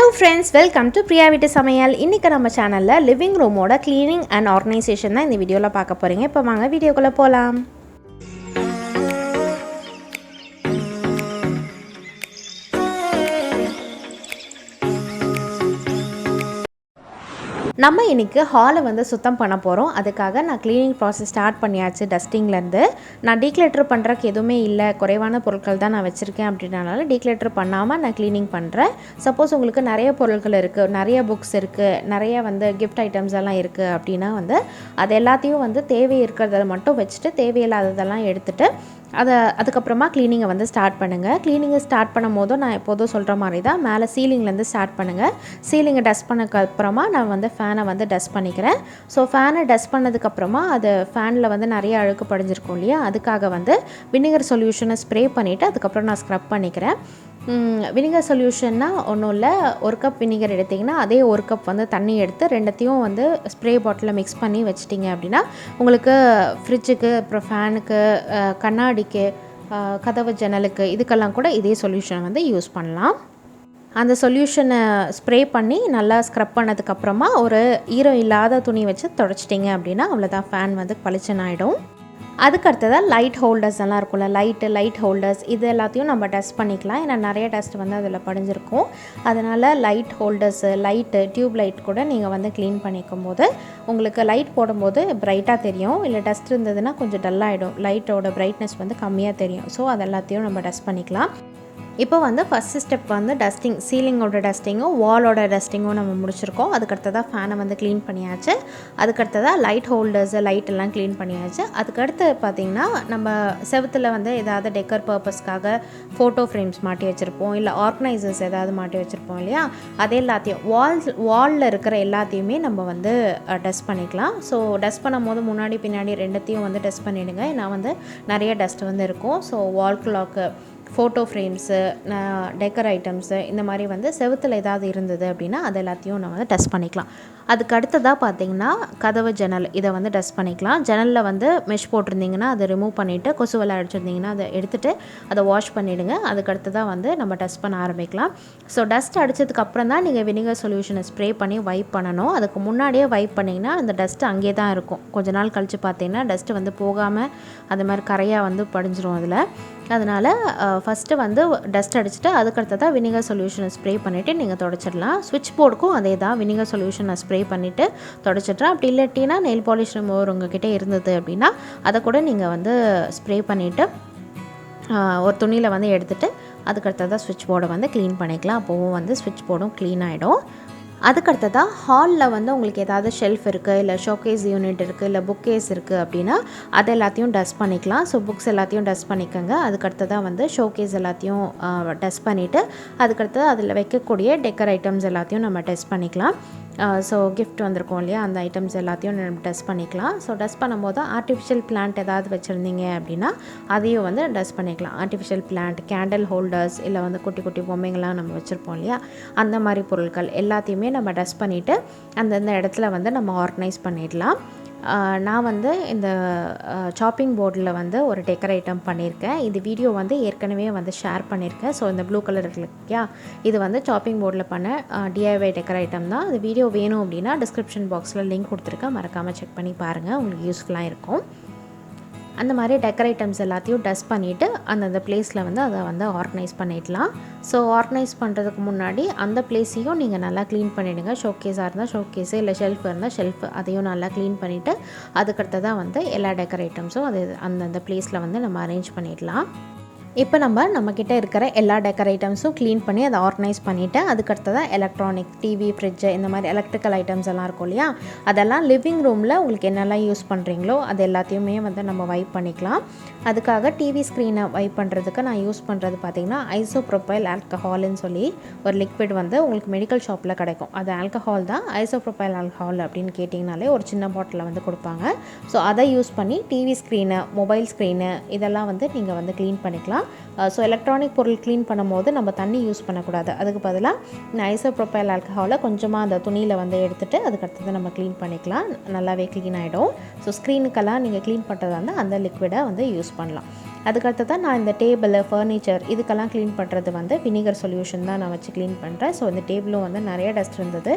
Hello friends, welcome to Priya Veetu Samayal. இன்னைக்கு நம்ம சேனல்ல லிவிங் ரூமோட க்ளீனிங் அண்ட் ஆர்கனைசேஷன் தான் இந்த வீடியோல பார்க்க போறீங்க. இப்போ வாங்க வீடியோக்குள்ள போலாம். நம்ம இன்றைக்கி ஹாலை வந்து சுத்தம் பண்ண போகிறோம். அதுக்காக நான் க்ளீனிங் ப்ராசஸ் ஸ்டார்ட் பண்ணியாச்சு. டஸ்டிங்லேருந்து நான் டீக்ளட்டர் பண்ணுறக்கு எதுவுமே இல்லை, குறைவான பொருட்கள் தான் நான் வச்சுருக்கேன் அப்படின்றனால டீக்ளட்டர் பண்ணாமல் நான் க்ளீனிங் பண்ணுறேன். சப்போஸ் உங்களுக்கு நிறைய பொருட்கள் இருக்குது, நிறைய புக்ஸ் இருக்குது, நிறைய வந்து கிஃப்ட் ஐட்டம்ஸ் எல்லாம் இருக்குது அப்படின்னா வந்து அது எல்லாத்தையும் வந்து தேவை இருக்கிறத மட்டும் வச்சுட்டு தேவையில்லாததெல்லாம் எடுத்துகிட்டு அதுக்கப்புறமா க்ளீனிங்கை வந்து ஸ்டார்ட் பண்ணுங்கள். க்ளீனிங்கை ஸ்டார்ட் பண்ணும் போதும் நான் எப்போதும் சொல்கிற மாதிரி தான் மேலே சீலிங்லேருந்து ஸ்டார்ட் பண்ணுங்கள். சீலிங்கை டஸ்ட் பண்ணதுக்கப்புறமா நான் வந்து ஃபேனை வந்து டஸ்ட் பண்ணிக்கிறேன். ஸோ ஃபேனை டஸ்ட் பண்ணதுக்கப்புறமா அது ஃபேனில் வந்து நிறைய அழுக்கு படிஞ்சிருக்கும் இல்லையா, அதுக்காக வந்து வினிகர் சொல்யூஷனை ஸ்ப்ரே பண்ணிவிட்டு அதுக்கப்புறம் நான் ஸ்க்ரப் பண்ணிக்கிறேன். வினிகர் சொல்யூஷன்னா ஒன்றும் இல்லை, ஒரு கப் வினிகர் எடுத்திங்கன்னா அதே ஒரு கப் வந்து தண்ணி எடுத்து ரெண்டத்தையும் வந்து ஸ்ப்ரே பாட்டிலில் மிக்ஸ் பண்ணி வச்சிட்டிங்க அப்படின்னா உங்களுக்கு ஃப்ரிட்ஜுக்கு, அப்புறம் ஃபேனுக்கு, கண்ணாடிக்கு, கதவு ஜன்னலுக்கு இதுக்கெல்லாம் கூட இதே சொல்யூஷன் வந்து யூஸ் பண்ணலாம். அந்த சொல்யூஷனை ஸ்ப்ரே பண்ணி நல்லா ஸ்க்ரப் பண்ணதுக்கப்புறமா ஒரு ஈரம் இல்லாத துணி வச்சு தொடச்சிட்டிங்க அப்படின்னா அவ்வளோதான், ஃபேன் வந்து பளிச்சுன்னு ஆகிடும். அதுக்கடுத்ததாக லைட் ஹோல்டர்ஸ் எல்லாம் இருக்கும்ல, லைட் ஹோல்டர்ஸ் இது எல்லாத்தையும் நம்ம டஸ்ட் பண்ணிக்கலாம். ஏன்னா நிறைய டஸ்ட் வந்து அதில் படிஞ்சிருக்கும். அதனால் லைட் ஹோல்டர்ஸு, டியூப் லைட் கூட நீங்கள் வந்து க்ளீன் பண்ணிக்கும் போது உங்களுக்கு லைட் போடும்போது பிரைட்டாக தெரியும். இல்லை டஸ்ட் இருந்ததுன்னா கொஞ்சம் டல்லாகிடும், லைட்டோட பிரைட்னஸ் வந்து கம்மியாக தெரியும். ஸோ அது எல்லாத்தையும் நம்ம டஸ்ட் பண்ணிக்கலாம். இப்போ வந்து ஃபஸ்ட்டு ஸ்டெப் வந்து டஸ்டிங், சீலிங்கோட டஸ்டிங்கும் வாலோட டஸ்டிங்கும் நம்ம முடிச்சிருக்கோம். அதுக்கடுத்ததாக ஃபேனை வந்து க்ளீன் பண்ணியாச்சு. அதுக்கடுத்ததாக லைட் ஹோல்டர்ஸு, லைட்டெல்லாம் க்ளீன் பண்ணியாச்சு. அதுக்கடுத்து பார்த்திங்கன்னா நம்ம செவுத்தில் வந்து ஏதாவது டெக்கர் பர்பஸ்க்காக ஃபோட்டோ ஃப்ரேம்ஸ் மாட்டி வச்சுருப்போம், இல்லை ஆர்கனைசர்ஸ் ஏதாவது மாட்டி வச்சுருப்போம் இல்லையா, அது எல்லாத்தையும் வாலில் இருக்கிற எல்லாத்தையுமே நம்ம வந்து டஸ்ட் பண்ணிக்கலாம். ஸோ டஸ்ட் பண்ணும் போது முன்னாடி பின்னாடி ரெண்டுத்தையும் வந்து டஸ்ட் பண்ணிவிடுங்க. ஏன்னா வந்து நிறைய டஸ்ட் வந்து இருக்கும். So wall clock, photo frames, decor items இந்த மாதிரி வந்து செவுத்தில் ஏதாவது இருந்தது அப்படின்னா அது எல்லாத்தையும் நம்ம வந்து டஸ்ட் பண்ணிக்கலாம். அதுக்கு அடுத்ததாக பார்த்திங்கன்னா கதவு ஜன்னல், இதை வந்து டஸ்ட் பண்ணிக்கலாம். ஜன்னலில் வந்து மெஷ் போட்டிருந்திங்கன்னா அதை ரிமூவ் பண்ணிவிட்டு, கொசுவலை அடிச்சிருந்திங்கன்னா அதை எடுத்துகிட்டு அதை வாஷ் பண்ணிவிடுங்க. அதுக்கு அடுத்ததாக வந்து நம்ம டஸ்ட் பண்ண ஆரம்பிக்கலாம். ஸோ டஸ்ட் அடித்ததுக்கப்புறம் தான் நீங்கள் வினிகர் சொல்யூஷனை ஸ்ப்ரே பண்ணி வைப் பண்ணணும். அதுக்கு முன்னாடியே வைப் பண்ணிங்கன்னா அந்த டஸ்ட்டு அங்கேயே தான் இருக்கும். கொஞ்ச நாள் கழித்து பார்த்திங்கன்னா டஸ்ட்டு வந்து போகாமல் அது மாதிரி கரையாக வந்து படிஞ்சிரும் அதில். அதனால் ஃபஸ்ட்டு வந்து டஸ்ட் அடிச்சுட்டு அதுக்கடுத்ததாக வினிகர் சொல்யூஷனை ஸ்ப்ரே பண்ணிவிட்டு நீங்கள் தொடச்சிடலாம். ஸ்விட்ச் போர்டுக்கும் அதே தான், வினிகர் சொல்யூஷனை ஸ்ப்ரே பண்ணிவிட்டு தொடச்சிட்றேன். அப்படி இல்லாட்டினா நெயில் பாலிஷ் ரிமூவர் உங்ககிட்ட இருந்தது அப்படின்னா அதை கூட நீங்கள் வந்து ஸ்ப்ரே பண்ணிவிட்டு ஒரு துணியில் வந்து எடுத்துகிட்டு அதுக்கடுத்ததாக ஸ்விட்ச் போர்டை வந்து க்ளீன் பண்ணிக்கலாம். அப்போவும் வந்து ஸ்விட்ச் போர்டும் க்ளீன் ஆகிடும். அதுக்கடுத்ததாக ஹாலில் வந்து உங்களுக்கு ஏதாவது ஷெல்ஃப் இருக்குது, இல்லை ஷோகேஸ் யூனிட் இருக்குது, இல்லை புக் கேஸ் இருக்குது அப்படின்னா அது எல்லாத்தையும் டஸ்ட் பண்ணிக்கலாம். ஸோ புக்ஸ் எல்லாத்தையும் டஸ்ட் பண்ணிக்கோங்க. அதுக்கடுத்ததாக வந்து ஷோகேஸ் எல்லாத்தையும் டஸ்ட் பண்ணிவிட்டு அதுக்கடுத்தது அதில் வைக்கக்கூடிய டெக்கர் ஐட்டம்ஸ் எல்லாத்தையும் நம்ம டஸ்ட் பண்ணிக்கலாம். ஸோ கிஃப்ட் வந்திருக்கோம் இல்லையா, அந்த ஐட்டம்ஸ் எல்லாத்தையும் நம்ம டஸ்ட் பண்ணிக்கலாம். ஸோ டஸ்ட் பண்ணும்போது ஆர்டிஃபிஷியல் பிளான்ட் ஏதாவது வச்சுருந்தீங்க அப்படின்னா அதையும் வந்து டஸ்ட் பண்ணிக்கலாம். ஆர்டிஃபிஷியல் பிளான்ட், கேண்டில் ஹோல்டர்ஸ், இல்லை வந்து குட்டி குட்டி பொம்மைங்கள்லாம் நம்ம வச்சுருப்போம் இல்லையா, அந்த மாதிரி பொருட்கள் எல்லாத்தையுமே நம்ம டஸ்ட் பண்ணிவிட்டு அந்தந்த இடத்துல வந்து நம்ம ஆர்கனைஸ் பண்ணிடலாம். நான் வந்து இந்த சாப்பிங் போர்டில் வந்து ஒரு டெக்கர் ஐட்டம் பண்ணியிருக்கேன். இது வீடியோ வந்து ஏற்கனவே வந்து ஷேர் பண்ணியிருக்கேன். ஸோ இந்த ப்ளூ கலர் இருக்கு இல்லையா, இது வந்து சாப்பிங் போர்டில் பண்ண DIY டெக்கர் ஐட்டம் தான். அது வீடியோ வேணும் அப்படின்னா டிஸ்கிரிப்ஷன் பாக்ஸில் லிங்க் கொடுத்துருக்கேன், மறக்காமல் செக் பண்ணி பாருங்கள், உங்களுக்கு யூஸ்ஃபுல்லாக இருக்கும். அந்த மாதிரி டெக்கர் ஐட்டம்ஸ் எல்லாத்தையும் டஸ்ட் பண்ணிவிட்டு அந்தந்த பிளேஸில் வந்து அதை வந்து ஆர்கனைஸ் பண்ணிடலாம். ஸோ ஆர்கனைஸ் பண்ணுறதுக்கு முன்னாடி அந்த பிளேஸையும் நீங்கள் நல்லா க்ளீன் பண்ணிவிடுங்க. ஷோகேஸாக இருந்தால் ஷோகேஸு, இல்லை ஷெல்ஃப் இருந்தால் ஷெல்ஃப், அதையும் நல்லா க்ளீன் பண்ணிவிட்டு அதுக்கடுத்ததாக வந்து எல்லா டெக்கர் ஐட்டம்ஸும் அது அந்தந்த பிளேஸில் வந்து நம்ம அரேஞ்ச் பண்ணிடலாம். இப்போ நம்மக்கிட்ட இருக்கிற எல்லா டெக்கர் ஐட்டம்ஸும் க்ளீன் பண்ணி அதை ஆர்கனைஸ் பண்ணிவிட்டு அதுக்கடுத்ததான் எலக்ட்ரானிக், டிவி, ஃப்ரிட்ஜு இந்த மாதிரி எலக்ட்ரிக்கல் ஐட்டம்ஸ் எல்லாம் இருக்கும் இல்லையா, அதெல்லாம் லிவிங் ரூமில் உங்களுக்கு என்னெல்லாம் யூஸ் பண்ணுறீங்களோ அது எல்லாத்தையுமே வந்து நம்ம வைப் பண்ணிக்கலாம். அதுக்காக டிவி ஸ்க்ரீனை வைப் பண்ணுறதுக்கு நான் யூஸ் பண்ணுறது பார்த்திங்கன்னா ஐசோப்ரோபைல் ஆல்கஹால்னு சொல்லி ஒரு லிக்விட் வந்து உங்களுக்கு மெடிக்கல் ஷாப்பில் கிடைக்கும். அது ஆல்கஹால் தான், ஐசோப்ரோபைல் ஆல்கஹால் அப்படின்னு கேட்டிங்கனாலே ஒரு சின்ன பாட்டிலில் வந்து கொடுப்பாங்க. ஸோ அதை யூஸ் பண்ணி டிவி ஸ்க்ரீனு, மொபைல் ஸ்க்ரீனு இதெல்லாம் வந்து நீங்கள் வந்து க்ளீன் பண்ணிக்கலாம். ஸோ எலக்ட்ரானிக் பொருள் க்ளீன் பண்ணும்போது நம்ம தண்ணி யூஸ் பண்ணக்கூடாது. அதுக்கு பதிலாக ஐசோப்ரோபைல் ஆல்கஹாலை கொஞ்சமாக அந்த துணியில் வந்து எடுத்துகிட்டு அதுக்கடுத்தது நம்ம க்ளீன் பண்ணிக்கலாம். நல்லாவே க்ளீன் ஆகிடும். ஸோ ஸ்க்ரீனுக்கெல்லாம் நீங்கள் க்ளீன் பண்ணுறதா இருந்தால் அந்த லிக்விடை வந்து யூஸ் பண்ணலாம். அதுக்கடுத்து தான் நான் இந்த டேபிள் ஃபர்னிச்சர் இதுக்கெல்லாம் க்ளீன் பண்ணுறது வந்து வினிகர் சொல்யூஷன் தான் நான் வச்சு க்ளீன் பண்ணுறேன். ஸோ இந்த டேபிளும் வந்து நிறைய டஸ்ட் இருந்தது,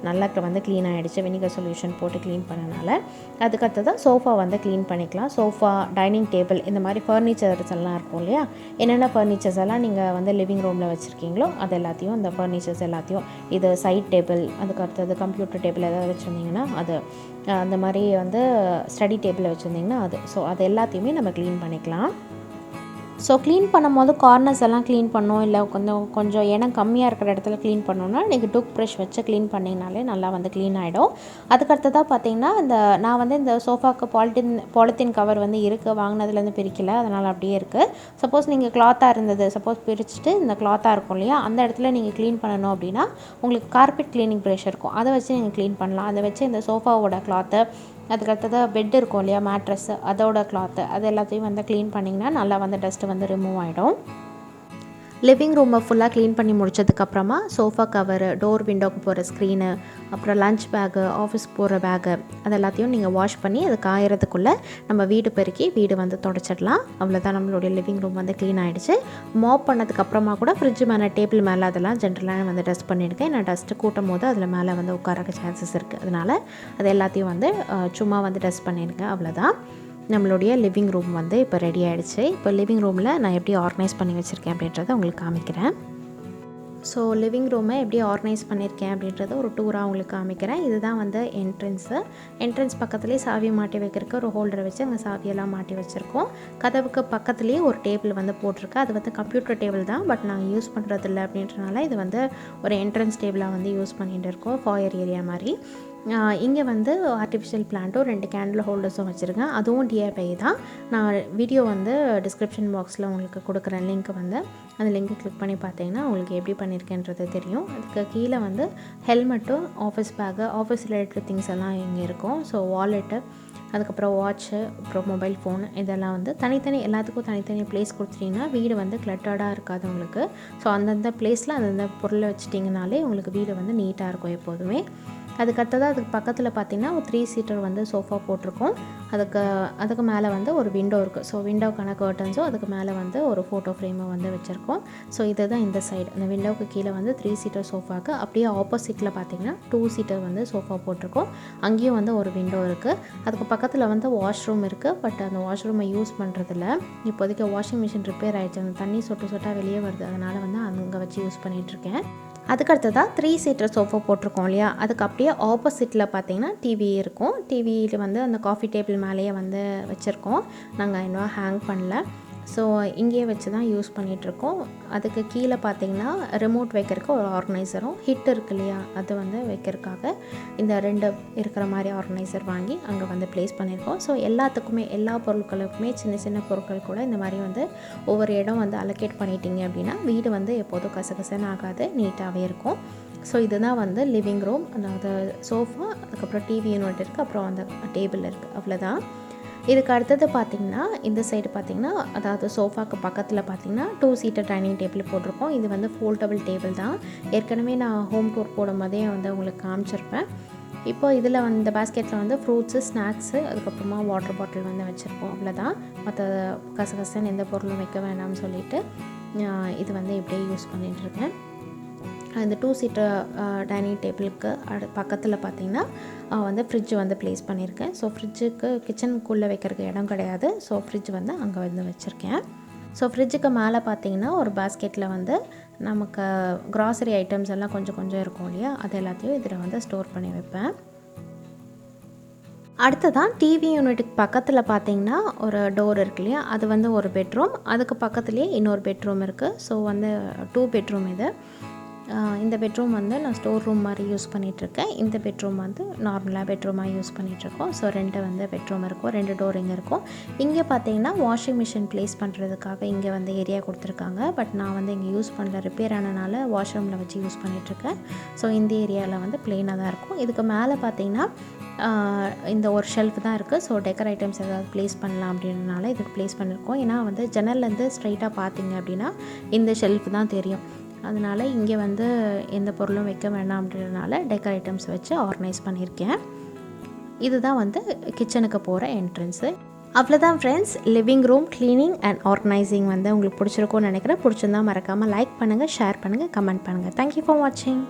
நல்லா வந்து க்ளீன் ஆகிடுச்சு வினிகர் சொல்யூஷன் போட்டு க்ளீன் பண்ணனால. அதுக்கடுத்து தான் சோஃபா வந்து க்ளீன் பண்ணிக்கலாம். சோஃபா, டைனிங் டேபிள், இந்த மாதிரி ஃபர்னிச்சர்ஸ் எல்லாம் இருக்கும் இல்லையா, என்னென்ன ஃபர்னிச்சர்ஸ் எல்லாம் நீங்கள் வந்து லிவிங் ரூமில் வச்சுருக்கீங்களோ அது எல்லாத்தையும், இந்த ஃபர்னிச்சர்ஸ் எல்லாத்தையும், இது சைட் டேபிள், அதுக்கடுத்தது கம்ப்யூட்டர் டேபிள் ஏதாவது வச்சுருந்தீங்கன்னா அது, அந்த மாதிரி வந்து ஸ்டடி டேபிளில் வச்சுருந்திங்கன்னா அது, ஸோ அது எல்லாத்தையுமே நம்ம க்ளீன் பண்ணிக்கலாம். ஸோ க்ளீன் பண்ணும்போது கார்னர்ஸ் எல்லாம் க்ளீன் பண்ணோம், இல்லை கொஞ்சம் இடம் கம்மியாக இருக்கிற இடத்துல க்ளீன் பண்ணோன்னா நீங்கள் டூத் ப்ரஷ் வச்சு க்ளீன் பண்ணிங்கனாலே நல்லா வந்து க்ளீன் ஆகிடும். அதுக்கடுத்ததாக பார்த்திங்கன்னா நான் வந்து இந்த சோஃபாவுக்கு பாலித்தீன் கவர் வந்து இருக்குது, வாங்கினதுலேருந்து பிரிக்கலை, அதனால் அப்படியே இருக்குது. சப்போஸ் நீங்கள் கிளாத்தாக இருந்தது, சப்போஸ் பிரிச்சுட்டு இந்த கிளாத்தாக இருக்கும் இல்லையா, அந்த இடத்துல நீங்கள் க்ளீன் பண்ணணும் அப்படின்னா உங்களுக்கு கார்பெட் க்ளீனிங் ப்ரஷ் இருக்கும், அதை வச்சு நீங்கள் க்ளீன் பண்ணலாம். அதை வச்சு இந்த சோஃபாவோட கிளாத்து, அதுக்கடுத்ததாக பெட் இருக்கும் இல்லையா, மேட்ரஸ்ஸு, அதோட கிளாத்து, அது எல்லாத்தையும் வந்து க்ளீன் பண்ணிங்கன்னா நல்லா வந்து டஸ்ட்டு வந்து ரிமூவ் ஆகிடும். லிவிங் ரூமை ஃபுல்லாக க்ளீன் பண்ணி முடிச்சதுக்கப்புறமா சோஃபா கவரு, டோர் விண்டோக்கு போகிற ஸ்க்ரீனு, அப்புறம் லஞ்ச் பேக்கு, ஆஃபீஸ் போகிற பேக்கு, அது எல்லாத்தையும் நீங்கள் வாஷ் பண்ணி அது காயறதுக்குள்ளே நம்ம வீடு பெருக்கி வீடு வந்து தொடச்சிடலாம். அவ்வளோதான், நம்மளுடைய லிவிங் ரூம் வந்து க்ளீன் ஆகிடுச்சு. மாப் பண்ணதுக்கப்புறமா கூட ஃப்ரிட்ஜ் மேலே, டேபிள் மேலே அதெல்லாம் ஜென்ரலாக வந்து டஸ்ட் பண்ணியிருக்கேன். நான் டஸ்ட்டு கூட்டும் போது அதில் மேலே வந்து உட்காரக்க சான்சஸ் இருக்குது, அதனால் அது எல்லாத்தையும் வந்து சும்மா வந்து டஸ்ட் பண்ணியிருக்கேன். அவ்வளோதான், நம்மளுடைய லிவிங் ரூம் வந்து இப்போ ரெடி ஆகிடுச்சு. இப்போ லிவிங் ரூமில் நான் எப்படி ஆர்கனைஸ் பண்ணி வச்சுருக்கேன் அப்படின்றத உங்களுக்கு காமிக்கிறேன். ஸோ லிவிங் ரூமை எப்படி ஆர்கனைஸ் பண்ணியிருக்கேன் அப்படின்றத ஒரு டூராக உங்களுக்கு காமிக்கிறேன். இதுதான் வந்து என்ட்ரன்ஸ் பக்கத்துலேயே சாவி மாட்டி வைக்கிறதுக்கு ஒரு ஹோல்டரை வச்சு அங்கே சாவியெல்லாம் மாட்டி வச்சுருக்கோம். கதவுக்கு பக்கத்துலேயே ஒரு டேபிள் வந்து போட்டிருக்கு, அது வந்து கம்ப்யூட்டர் டேபிள் தான், பட் நாங்கள் யூஸ் பண்ணுறதில்ல அப்படின்றனால இது வந்து ஒரு என்ட்ரன்ஸ் டேபிளாக வந்து யூஸ் பண்ணிகிட்டு இருக்கோம், ஃபாயர் ஏரியா மாதிரி. இங்கே வந்து ஆர்டிஃபிஷியல் பிளான்ட்டும் 2 கேண்டில் ஹோல்டர்ஸும் வச்சுருக்கேன், அதுவும் DIY தான். நான் வீடியோ வந்து டிஸ்கிரிப்ஷன் பாக்ஸில் உங்களுக்கு கொடுக்குறேன் லிங்க் வந்து, அந்த லிங்க்கை கிளிக் பண்ணி பார்த்தீங்கன்னா உங்களுக்கு எப்படி பண்ணியிருக்கேன்றது தெரியும். அதுக்கு கீழே வந்து ஹெல்மெட்டும், office bag, office related things எல்லாம் இங்கே இருக்கும். ஸோ வாலெட்டு, அதுக்கப்புறம் வாட்ச்சு, அப்புறம் மொபைல் ஃபோன், இதெல்லாம் வந்து எல்லாத்துக்கும் தனித்தனி ப்ளேஸ் கொடுத்துட்டிங்கன்னா வீடு வந்து கிளட்டர்டாக இருக்காது உங்களுக்கு. ஸோ அந்தந்த ப்ளேஸில் அந்தந்த பொருளை வச்சுட்டிங்கனாலே உங்களுக்கு வீடு வந்து நீட்டாக இருக்கும் எப்போதுமே. அதுக்கடுத்ததாக அதுக்கு பக்கத்தில் பார்த்திங்கன்னா ஒரு 3 சீட்டர் வந்து சோஃபா போட்டிருக்கோம். அதுக்கு மேலே வந்து ஒரு விண்டோ இருக்குது. ஸோ விண்டோக்கான கர்டன்ஸும் அதுக்கு மேலே வந்து ஒரு ஃபோட்டோ ஃப்ரேமும் வந்து வச்சுருக்கோம். ஸோ இதுதான் இந்த சைடு, அந்த விண்டோவுக்கு கீழே வந்து 3 சீட்டர் சோஃபாவுக்கு அப்படியே ஆப்போசிட்டில் பார்த்திங்கன்னா 2 சீட்டர் வந்து சோஃபா போட்டிருக்கோம். அங்கேயும் வந்து ஒரு விண்டோ இருக்குது. அதுக்கு பக்கத்தில் வந்து வாஷ்ரூம் இருக்குது, பட் அந்த வாஷ்ரூமை யூஸ் பண்ணுறதில்ல. இப்போதைக்கு வாஷிங் மிஷின் ரிப்பேர் ஆகிடுச்சு, அந்த தண்ணி சொட்டாக வெளியே வருது, அதனால் வந்து அங்கே வச்சு யூஸ் பண்ணிகிட்ருக்கேன். அதுக்கடுத்ததாக 3 சீட்டர் சோஃபா போட்டிருக்கோம் இல்லையா, அதுக்கு அப்படியே ஆப்போசிட்டில் பார்த்திங்கன்னா டிவி இருக்கும். டிவியில் வந்து அந்த காஃபி டேபிள் மேலேயே வந்து வச்சுருக்கோம், நாங்கள் இன்னும் ஹேங் பண்ணல. ஸோ இங்கேயே வச்சு தான் யூஸ் பண்ணிகிட்ருக்கோம். அதுக்கு கீழே பார்த்திங்கன்னா ரிமோட் வைக்கிறதுக்கு ஒரு ஆர்கனைசரும், ஹிட் இருக்கு இல்லையா, அது வந்து வைக்கிறதுக்காக இந்த 2 இருக்கிற மாதிரி ஆர்கனைசர் வாங்கி அங்கே வந்து ப்ளேஸ் பண்ணியிருக்கோம். ஸோ எல்லாத்துக்குமே, எல்லா பொருட்களுக்குமே, சின்ன சின்ன பொருட்கள் கூட இந்த மாதிரி வந்து ஒவ்வொரு இடம் வந்து அலோகேட் பண்ணிட்டீங்க அப்படின்னா வீடு வந்து எப்போதும் கசகசன்னு ஆகாது, நீட்டாகவே இருக்கும். ஸோ இதுதான் வந்து லிவிங் ரூம், அதாவது சோஃபா, அதுக்கப்புறம் டிவி யூனிட் இருக்குது, அப்புறம் அந்த டேபிள் இருக்குது, அவ்வளோதான். இதுக்கு அடுத்தது பார்த்திங்கன்னா இந்த சைடு பார்த்திங்கன்னா, அதாவது சோஃபாக்கு பக்கத்தில் பார்த்திங்கன்னா 2 சீட்டர் டைனிங் டேபிள் போட்டிருக்கோம். இது வந்து ஃபோல்டபிள் டேபிள் தான், ஏற்கனவே நான் ஹோம் டூர் போடும்போதே வந்து உங்களுக்கு காமிச்சிருப்பேன். இப்போ இதில் வந்து இந்த பேஸ்கெட்டில் வந்து ஃப்ரூட்ஸு, ஸ்நாக்ஸு, அதுக்கப்புறமா வாட்டர் பாட்டில் வந்து வச்சுருப்போம், அவ்வளோதான். மற்ற கசகசன்னு எந்த பொருளும் வைக்க வேண்டாம்னு சொல்லிவிட்டு இது வந்து இப்படியே யூஸ் பண்ணிகிட்ருக்கேன். இந்த 2 சீட்டர் டைனிங் டேபிளுக்கு பக்கத்தில் பார்த்திங்கன்னா வந்து ஃப்ரிட்ஜ் வந்து ப்ளேஸ் பண்ணியிருக்கேன். ஸோ ஃப்ரிட்ஜுக்கு கிச்சனுக்குள்ளே வைக்கிறதுக்கு இடம் கிடையாது, ஸோ ஃப்ரிட்ஜ் வந்து அங்கே வந்து வச்சுருக்கேன். ஸோ ஃப்ரிட்ஜுக்கு மேலே பார்த்திங்கன்னா ஒரு பேஸ்கெட்டில் வந்து நமக்கு க்ராசரி ஐட்டம்ஸ் எல்லாம் கொஞ்சம் இருக்கும் இல்லையா, அது எல்லாத்தையும் இதில் வந்து ஸ்டோர் பண்ணி வைப்பேன். அடுத்ததான் டிவி யூனிட்டுக்கு பக்கத்தில் பார்த்திங்கன்னா ஒரு டோர் இருக்கு இல்லையா, அது வந்து ஒரு பெட்ரூம், அதுக்கு பக்கத்துலேயே இன்னொரு பெட்ரூம் இருக்குது. ஸோ வந்து 2 பெட்ரூம் இது. இந்த பெட்ரூம் வந்து நான் ஸ்டோர் ரூம் மாதிரி யூஸ் பண்ணிகிட்ருக்கேன். இந்த பெட்ரூம் வந்து நார்மலாக பெட்ரூமாக யூஸ் பண்ணிகிட்ருக்கோம். ஸோ 2 வந்து பெட்ரூம் இருக்கும், 2 டோர் இங்கே இருக்கும். இங்கே பார்த்தீங்கன்னா வாஷிங் மிஷின் ப்ளேஸ் பண்ணுறதுக்காக இங்கே வந்து ஏரியா கொடுத்துருக்காங்க. பட் நான் வந்து இங்கே யூஸ் பண்ணல, ரிப்பேர் ஆனனால வாஷ்ரூமில் வச்சு யூஸ் பண்ணிகிட்ருக்கேன். ஸோ இந்த ஏரியாவில் வந்து ப்ளெயினாக தான் இருக்கும். இதுக்கு மேலே பார்த்தீங்கன்னா இந்த ஒரு ஷெல்ஃப் தான் இருக்குது. ஸோ டெக்கர் ஐட்டம்ஸ் ஏதாவது ப்ளேஸ் பண்ணலாம் அப்படின்றனால இதுக்கு ப்ளேஸ் பண்ணியிருக்கோம். ஏன்னா வந்து ஜன்னல்லேருந்து ஸ்ட்ரைட்டாக பார்த்தீங்க அப்படின்னா இந்த ஷெல்ஃப் தான் தெரியும். அதனால் இங்கே வந்து எந்த பொருளும் வைக்க வேண்டாம் அப்படின்றனால டெக்கர் ஐட்டம்ஸ் வச்சு ஆர்கனைஸ் பண்ணியிருக்கேன். இதுதான் வந்து கிச்சனுக்கு போகிற என்ட்ரன்ஸு. அவ்வளோதான் friends, living room cleaning and organising வந்து உங்களுக்கு பிடிச்சிருக்கும்னு நினைக்கிறேன். பிடிச்சிருந்தா மறக்காமல் லைக் பண்ணுங்கள், ஷேர் பண்ணுங்கள், கமெண்ட் பண்ணுங்கள். தேங்க்யூ ஃபார் வாட்சிங்.